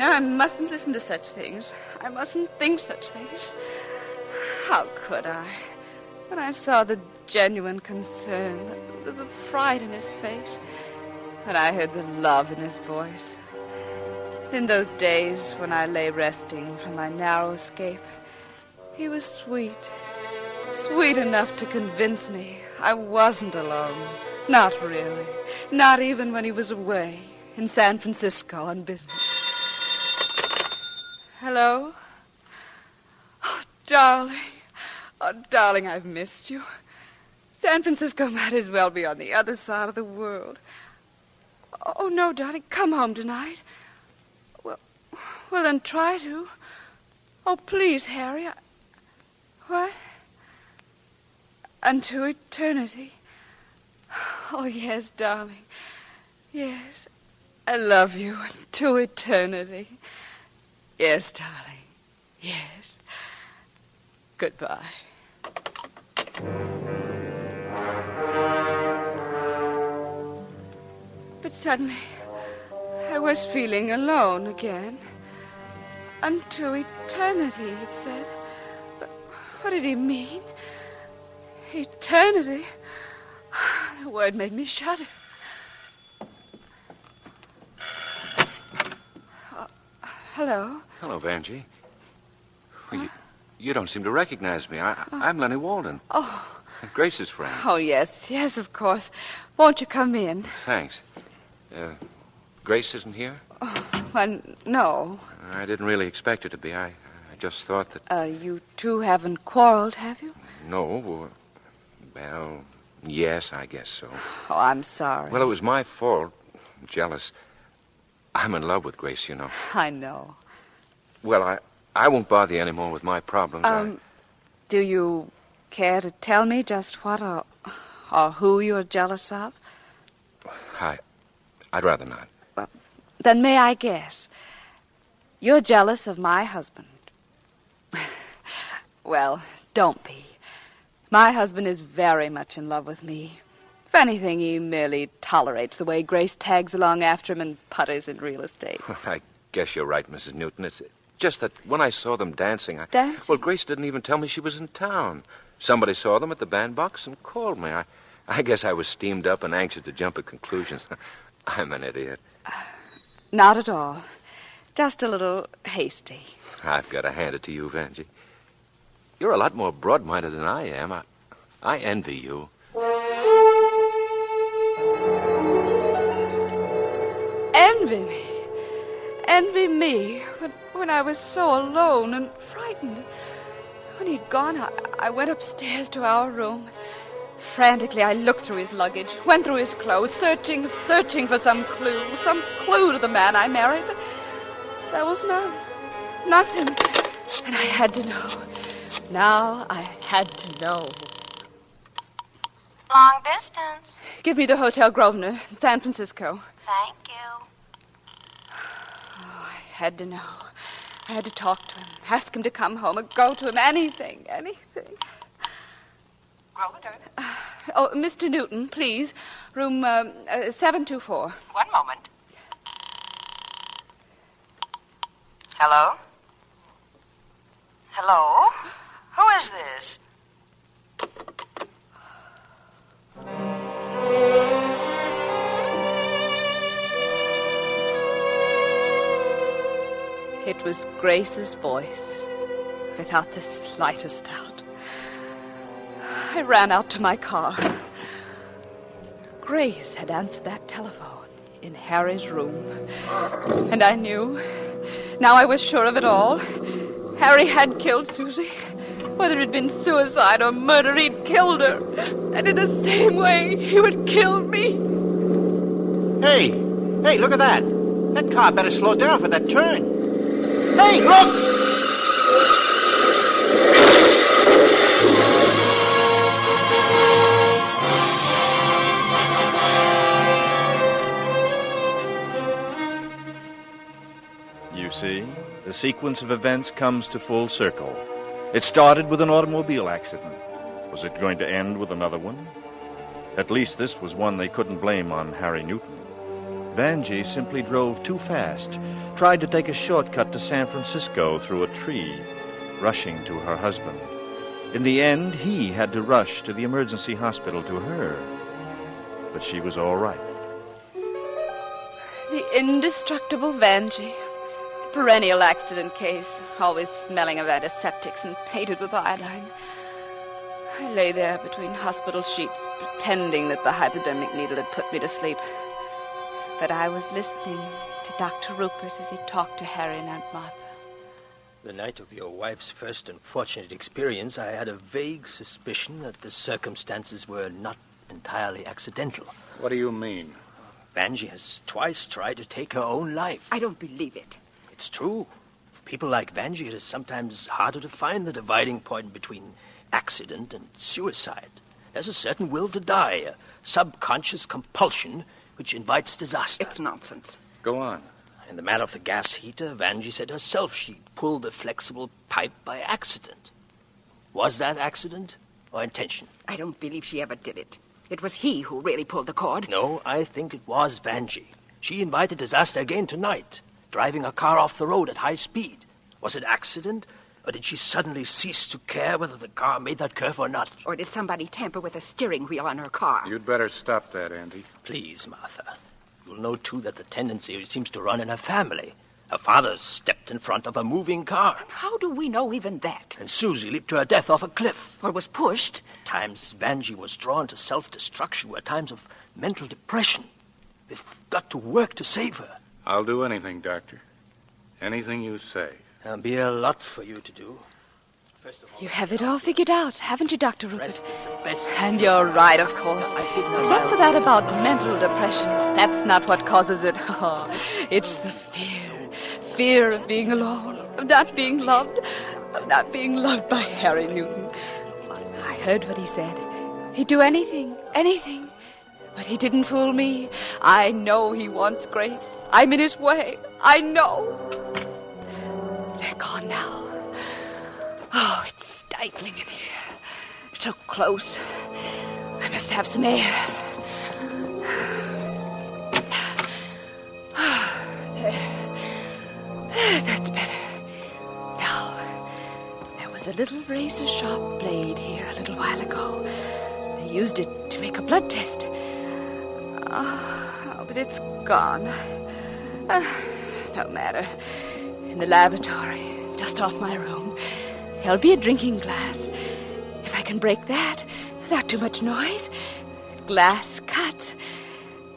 L: I mustn't listen to such things. I mustn't think such things. How could I? When I saw the genuine concern, the fright in his face, when I heard the love in his voice. In those days when I lay resting from my narrow escape, he was sweet enough to convince me I wasn't alone. Not really. Not even when he was away in San Francisco on business. Hello? Oh, darling. Oh, darling, I've missed you. San Francisco might as well be on the other side of the world. Oh, no, darling, come home tonight. Well, then try to. Oh, please, Harry. What? Unto eternity. Oh, yes, darling. Yes. I love you to eternity. Yes, darling. Yes. Goodbye. But suddenly, I was feeling alone again. Unto eternity, it said. But what did he mean? Eternity? The word made me shudder. Hello?
A: Hello, Vanjie. Well, you don't seem to recognize me. I'm Lenny Walden.
L: Oh.
A: Grace's friend.
L: Oh, yes, of course. Won't you come in?
A: Thanks. Grace isn't here?
L: Well, no.
A: I didn't really expect her to be. I just thought that...
L: You two haven't quarreled, have you?
A: No. Well, yes, I guess so.
L: Oh, I'm sorry.
A: Well, it was my fault. I'm jealous. I'm in love with Grace, you know.
L: I know.
A: Well, I won't bother you anymore with my problems.
L: Do you care to tell me just what or who you're jealous of?
A: I'd rather not.
L: Well, then may I guess? You're jealous of my husband. Well, don't be. My husband is very much in love with me. If anything, he merely tolerates the way Grace tags along after him and putters in real estate.
A: I guess you're right, Mrs. Newton. It's just that when I saw them dancing...
L: Dancing?
A: Well, Grace didn't even tell me she was in town. Somebody saw them at the bandbox and called me. I guess I was steamed up and anxious to jump at conclusions. I'm an idiot.
L: Not at all. Just a little hasty.
A: I've got to hand it to you, Vanjie. You're a lot more broad-minded than I am. I envy you.
L: Envy me? envy me when I was so alone and frightened. When he'd gone, I went upstairs to our room. Frantically, I looked through his luggage, went through his clothes, searching for some clue to the man I married. But there was none. Nothing. And I had to know. Now I had to know.
P: Long distance.
L: Give me the Hotel Grosvenor in San Francisco.
P: Thank you.
L: Oh, I had to know. I had to talk to him, ask him to come home, or go to him, anything.
P: Grosvenor.
L: Mr. Newton, please. Room 724.
P: One moment. Hello? Hello? Who is this?
L: It was Grace's voice, without the slightest doubt. I ran out to my car. Grace had answered that telephone in Harry's room. And I knew. Now I was sure of it all. Harry had killed Susie. Whether it had been suicide or murder, he'd killed her. And in the same way, he would kill me.
Q: Hey, look at that. That car better slow down for that turn. Hey, look!
B: You see, the sequence of events comes to full circle. It started with an automobile accident. Was it going to end with another one? At least this was one they couldn't blame on Harry Newton. Vanjie simply drove too fast, tried to take a shortcut to San Francisco through a tree, rushing to her husband. In the end, he had to rush to the emergency hospital to her. But she was all right.
L: The indestructible Vanjie. Perennial accident case, always smelling of antiseptics and painted with iodine. I lay there between hospital sheets, pretending that the hypodermic needle had put me to sleep. But I was listening to Dr. Rupert as he talked to Harry and Aunt Martha.
E: The night of your wife's first unfortunate experience, I had a vague suspicion that the circumstances were not entirely accidental.
G: What do you mean?
E: Vanjie has twice tried to take her own life.
I: I don't believe it.
E: It's true. For people like Vanjie, it is sometimes harder to find the dividing point between accident and suicide. There's a certain will to die, a subconscious compulsion which invites disaster.
I: It's nonsense.
G: Go on.
E: In the matter of the gas heater, Vanjie said herself she pulled the flexible pipe by accident. Was that accident or intention?
I: I don't believe she ever did it. It was he who really pulled the cord.
E: No, I think it was Vanjie. She invited disaster again tonight, driving a car off the road at high speed. Was it accident, or did she suddenly cease to care whether the car made that curve or not?
I: Or did somebody tamper with a steering wheel on her car?
G: You'd better stop that, Andy.
E: Please, Martha. You'll know, too, that the tendency seems to run in her family. Her father stepped in front of a moving car.
I: How do we know even that?
E: And Susie leaped to her death off a cliff.
I: Or was pushed.
E: Times Vanjie was drawn to self-destruction were times of mental depression. We've got to work to save her.
G: I'll do anything, Doctor. Anything you say.
E: There'll be a lot for you to do. First of all,
L: You have it all figured out, haven't you, Dr. Rupert?
E: rest is the best.
L: And you're right, of course. Except for that about mental depressions. That's not what causes it. It's the fear. Fear of being alone, of not being loved, of not being loved by Harry Newton. I heard what he said. He'd do anything. But he didn't fool me. I know he wants Grace. I'm in his way. I know. They're gone now. Oh, it's stifling in here. So close. I must have some air. There. That's better. Now, there was a little razor-sharp blade here a little while ago. They used it to make a blood test. Oh, but it's gone. No matter. In the lavatory, just off my room, there'll be a drinking glass. If I can break that without too much noise. Glass cuts.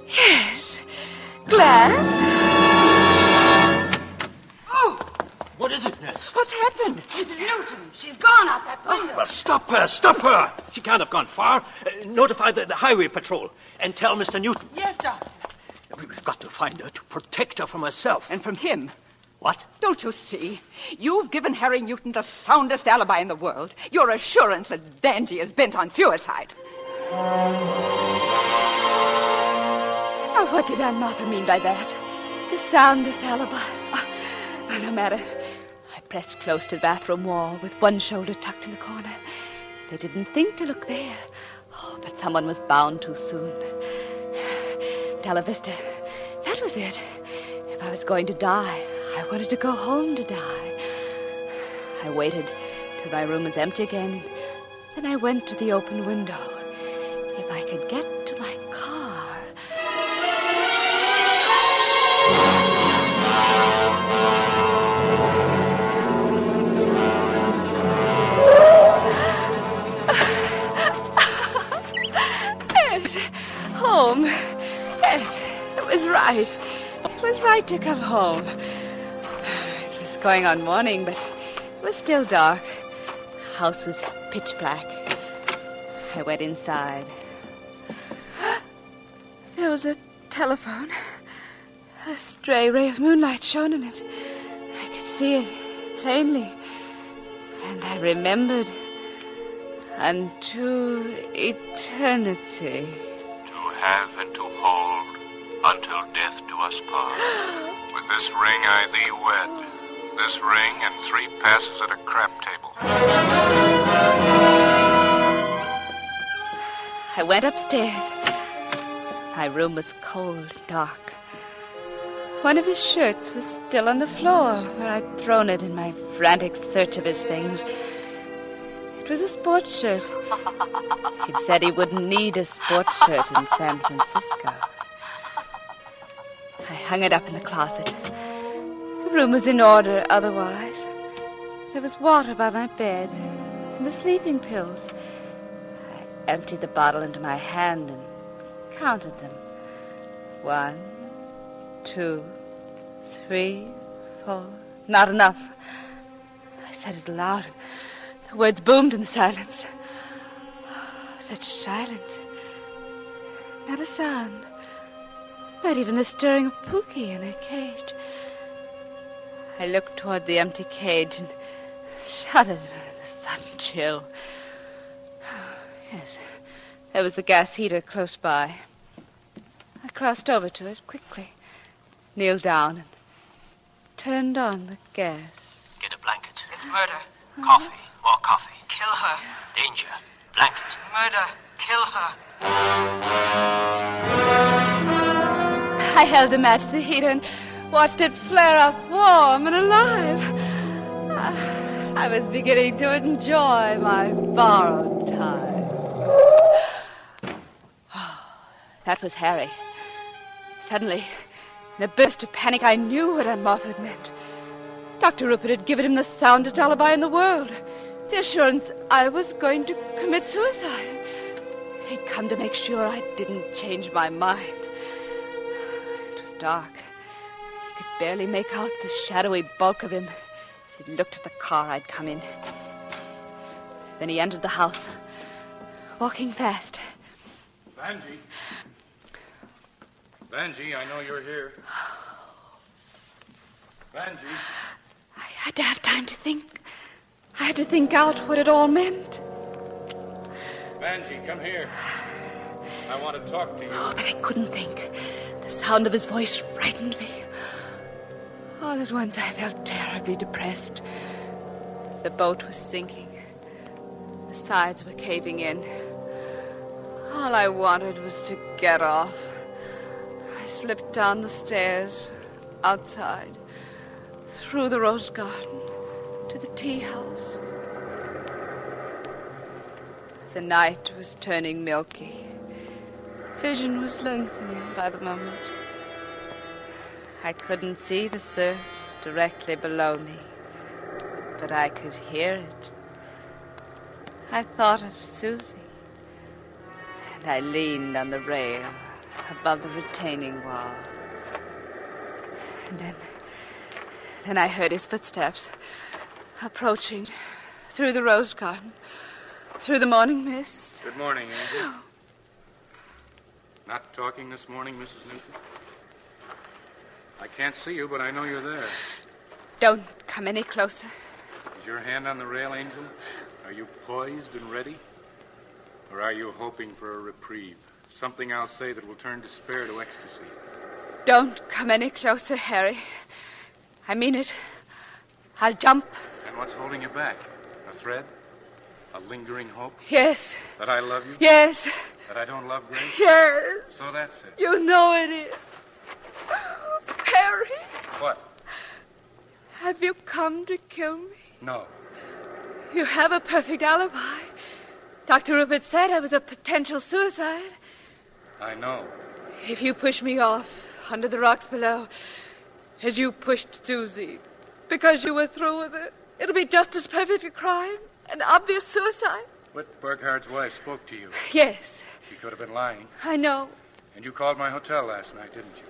L: Yes, glass.
E: is it, nurse?
I: What's happened?
K: Mrs. Newton, she's gone out that window.
E: Well, stop her! Stop her! She can't have gone far. Notify the highway patrol and tell Mr. Newton.
I: Yes, Doctor.
E: We've got to find her to protect her from herself.
I: And from him.
E: What?
I: Don't you see? You've given Harry Newton the soundest alibi in the world. Your assurance that Vanjie is bent on suicide.
L: Oh, what did Aunt Martha mean by that? The soundest alibi. Oh, no matter. I pressed close to the bathroom wall with one shoulder tucked in the corner. They didn't think to look there. Oh, but someone was bound too soon. Bella Vista. That was it. If I was going to die, I wanted to go home to die. I waited till my room was empty again. Then I went to the open window. If I could get to my car. Yes, home. Yes, it was right. It was right to come home. It was going on morning, but it was still dark. The house was pitch black. I went inside. There was a telephone. A stray ray of moonlight shone in it. I could see it plainly. And I remembered unto eternity.
A: To have and to hold until death do us part. With this ring I thee wed. This ring and 3 passes at a crap table.
L: I went upstairs. My room was cold, dark. One of his shirts was still on the floor where I'd thrown it in my frantic search of his things. It was a sports shirt. He'd said he wouldn't need a sports shirt in San Francisco. I hung it up in the closet. The room was in order otherwise. There was water by my bed and the sleeping pills. I emptied the bottle into my hand and counted them. 1, 2, 3, 4. Not enough. I said it aloud. The words boomed in the silence. Such silence. Not a sound. Not even the stirring of Pookie in her cage. I looked toward the empty cage and shuddered under the sudden chill. Yes, there was the gas heater close by. I crossed over to it quickly, kneeled down, and turned on the gas.
E: Get a blanket.
I: It's murder.
E: Coffee. More coffee.
I: Kill her.
E: Danger. Blanket.
I: Murder. Kill her.
L: I held the match to the heater and watched it flare up warm and alive. I was beginning to enjoy my borrowed time. That was Harry. Suddenly, in a burst of panic, I knew what Aunt Martha had meant. Dr. Rupert had given him the soundest alibi in the world. The assurance I was going to commit suicide. He'd come to make sure I didn't change my mind. It was dark. I could barely make out the shadowy bulk of him as he looked at the car I'd come in. Then he entered the house, walking fast.
G: Vanjie. Vanjie, I know you're here. Vanjie.
L: I had to have time to think. I had to think out what it all meant.
G: Vanjie, come here. I want to talk to you.
L: Oh, but I couldn't think. The sound of his voice frightened me. All at once I felt terribly depressed. The boat was sinking. The sides were caving in. All I wanted was to get off. I slipped down the stairs, outside, through the rose garden, to the tea house. The night was turning milky. Vision was lengthening by the moment. I couldn't see the surf directly below me, but I could hear it. I thought of Susie, and I leaned on the rail above the retaining wall. And Then I heard his footsteps approaching through the rose garden, through the morning mist.
G: Good morning, Angel. Not talking this morning, Mrs. Newton? I can't see you, but I know you're there.
L: Don't come any closer.
G: Is your hand on the rail, Angel? Are you poised and ready? Or are you hoping for a reprieve? Something I'll say that will turn despair to ecstasy.
L: Don't come any closer, Harry. I mean it. I'll jump.
G: And what's holding you back? A thread? A lingering hope?
L: Yes.
G: That I love you?
L: Yes.
G: That I don't love Grace?
L: Yes.
G: So that's it.
L: You know it is. Harry.
G: What?
L: Have you come to kill me?
G: No.
L: You have a perfect alibi. Dr. Rupert said I was a potential suicide.
G: I know.
L: If you push me off under the rocks below, as you pushed Susie, because you were through with her, it'll be just as perfect a crime, an obvious suicide.
G: Whit Burkhardt's wife spoke to you.
L: Yes.
G: She could have been lying.
L: I know.
G: And you called my hotel last night, didn't you?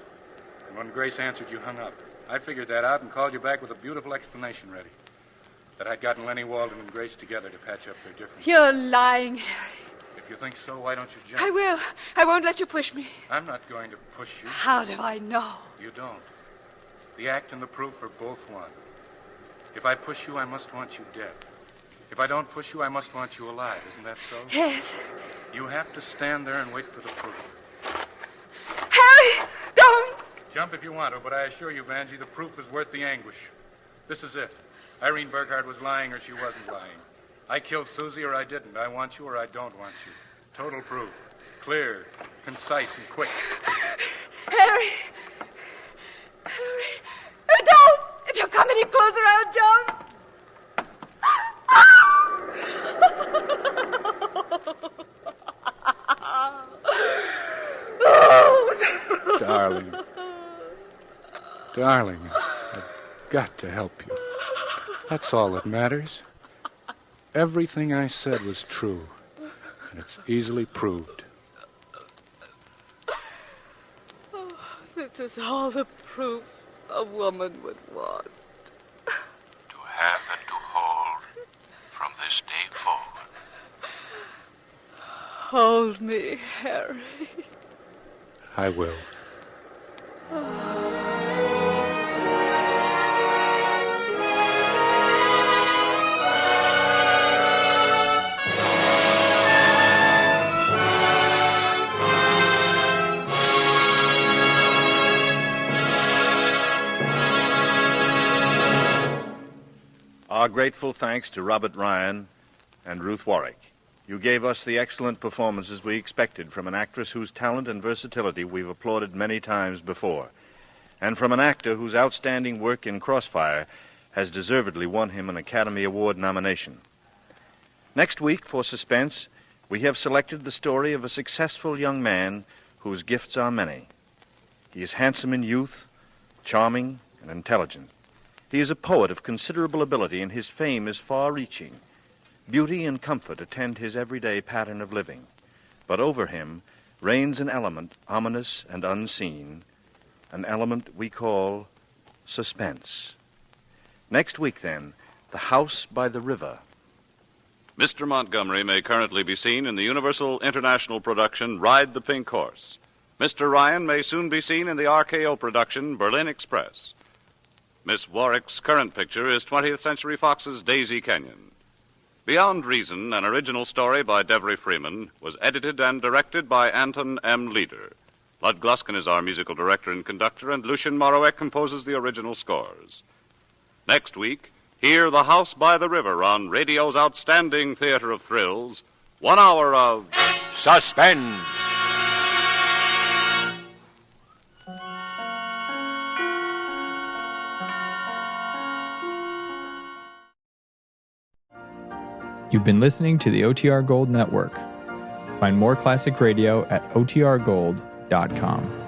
G: And when Grace answered, you hung up. I figured that out and called you back with a beautiful explanation ready. That I'd gotten Lenny Walden and Grace together to patch up their differences.
L: You're lying, Harry.
G: If you think so, why don't you jump?
L: I will. I won't let you push me.
G: I'm not going to push you.
L: How do I know?
G: You don't. The act and the proof are both one. If I push you, I must want you dead. If I don't push you, I must want you alive. Isn't that so?
L: Yes.
G: You have to stand there and wait for the proof.
L: Harry, don't!
G: Jump if you want to, but I assure you, Vanjie, the proof is worth the anguish. This is it. Irene Burkhardt was lying or she wasn't lying. I killed Susie or I didn't. I want you or I don't want you. Total proof. Clear, concise, and quick.
L: Harry! Harry! Don't! If you come any closer, I'll jump!
G: Darling. Darling, I've got to help you. That's all that matters. Everything I said was true, and it's easily proved.
L: Oh, this is all the proof a woman would want.
R: To have and to hold from this day forward.
L: Hold me, Harry.
G: I will.
B: Our grateful thanks to Robert Ryan and Ruth Warwick. You gave us the excellent performances we expected from an actress whose talent and versatility we've applauded many times before, and from an actor whose outstanding work in Crossfire has deservedly won him an Academy Award nomination. Next week, for Suspense, we have selected the story of a successful young man whose gifts are many. He is handsome in youth, charming, and intelligent. He is a poet of considerable ability, and his fame is far-reaching. Beauty and comfort attend his everyday pattern of living. But over him reigns an element ominous and unseen, an element we call suspense. Next week, then, The House by the River.
M: Mr. Montgomery may currently be seen in the Universal International production Ride the Pink Horse. Mr. Ryan may soon be seen in the RKO production Berlin Express. Miss Warwick's current picture is 20th Century Fox's Daisy Kenyon. Beyond Reason, an original story by Devery Freeman, was edited and directed by Anton M. Leader. Lud Gluskin is our musical director and conductor, and Lucien Morawek composes the original scores. Next week, hear The House by the River on radio's outstanding theater of thrills, 1 hour of
A: suspense.
S: You've been listening to the OTR Gold Network. Find more classic radio at otrgold.com.